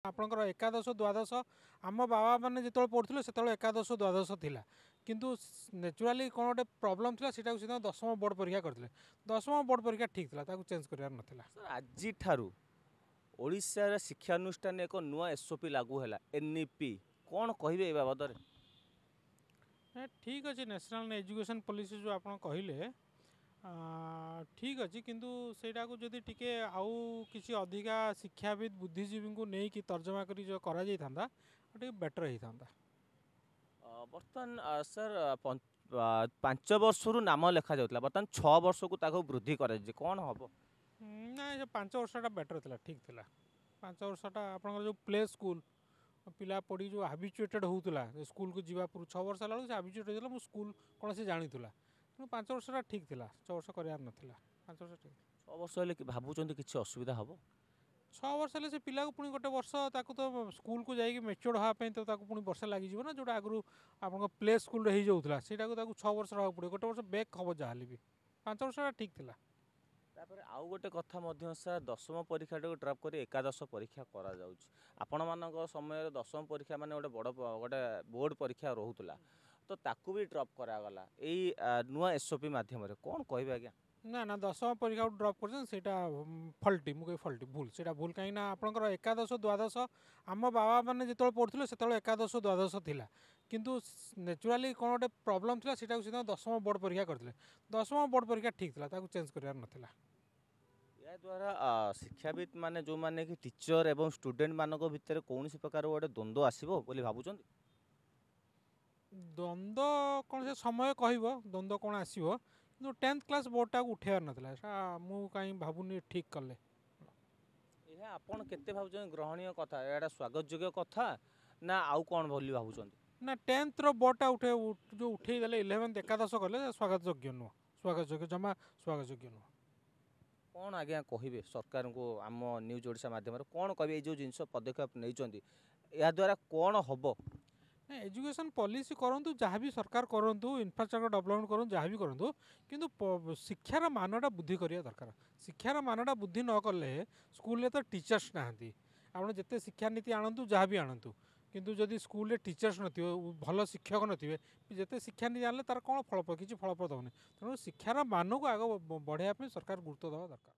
आपणकर एकादश द्वादश आम बाबा मैंने जो पढ़ुले से एकादश द्वादश थिला किंतु नेचुराली कौन गोटे प्रोब्लेम था सीटा दशम बोर्ड परीक्षा करते दशम बोर्ड परीक्षा ठीक था चेंज करार नाला। सर आज ओडिशार शिक्षानुष्ठान एक नुआ एसओपी लागू है एनईपी कौन कहे बाबद ठीक अच्छे नेशनल एजुकेशन पॉलिसी जो आप कहले ठीक अच्छे किंतु सेटा को जदि टिके आउ किसी अधिका शिक्षाविद बुद्धिजीवी को नहीं कि तर्जमा करी जो करा जाई थांदा टे बेटर होता। बर्तमान सर 5 वर्ष नाम लिखा जाता बर्तमान 6 वर्ष को ताको वृद्धि कर कौन हम ना 5 वर्षटा बेटर था ठीक था 5 वर्षटा आप जो प्ले स्कूल पिला पढ़ी जो हाबिचुएटेड होता स्कूल को जीवा पूर्व 6 वर्ष है हाबिचुएटेड होता स्कूल कौन से जानी तेणु 5 वर्षटा ठीक था 6 वर्ष करार नाला 5 वर्ष ठीक 6 वर्ष हेल्ले भावुं किसी असुविधा हम 6 वर्ष हेल्ले से पिला को पुणी गोटे वर्ष ताको तो स्कूल को जाइए मेच्योर्ड हाँपाई तो पुणी वर्ष लगे ना जोटा आगु आप प्ले स्कूल हो जाऊला से 6 वर्ष रहा पड़े गोटे वर्ष बैक हम जहाँ भी 5 वर्षटा ठीक था। तापर आउ गोटे कथा सर दशम परीक्षा ड्रप कर एकादश परीक्षा करा आपण मान समय दशम परीक्षा मान गोटे बड़ गोटे बोर्ड परीक्षा रोला तो ताकू भी ड्रप करागला यही नुआ एसओपी मध्यम कौन कहे आज्ञा ना ना दशम परीक्षा ड्रप कर फल्टी मुझे फल्टी भूल से भूल कहीं आपंकर एकादश द्वादश आम बाबा मैंने जो पढ़ुले से एकादश द्वादश थिला किंतु नेचुराली कौन गोटे प्रोब्लेम था सीटा दशम बोर्ड परीक्षा करते दशम बोर्ड परीक्षा ठीक था चेंज करार नाला। या द्वारा शिक्षाविद माने जो माने कि टीचर एवं स्टूडेंट मानक भितर कौन प्रकार गोटे द्वंद्व आसो बोली भावुं द्वंद्व कौन से समय कह द्वंद्व कौन आसो कि 10th क्लास बोर्डटा उठेबार नाला मुझे कहीं भावुनी ठीक कले यह आपण केते भावुं ग्रहणीय कथा यहाँ स्वागत योग्य कथा ना आउ कौन बोली भावुं ना 10th रो बोर्डटा उठे जो उठे देले 11th एकादश कले स्वागत योग्य नुह स्वागत योग्य जमा स्वागत योग्य नुह कौन आज्ञा कहे सरकार को आम न्यूज ओडिशा माध्यम कौन कहे जो जिन पदक्षेप नहीं या द्वारा कौन हम ना एजुकेशन पॉलिसी करूँ जहाँ भी सरकार करूँ इंफ्रास्ट्रक्चर डेवलपमेंट करूँ जहाँ भी करूँ किंतु शिक्षार मानटा बुद्धि करिया दरकार शिक्षार मानटा बुद्धि न कले स्कूल तो टीचर्स ना आप जिते शिक्षा नीति आणतु जहाँ भी आणतु किंतु जदि स्कूल टीचर्स नथिबे भल शिक्षक नथिबे जिते शिक्षा नीति आनले तार कौन फलप्रद किसी फलप्रद होनी तेणु शिक्षार मान को आग बढ़ाई सरकार गुरुत्व देवा दरकार।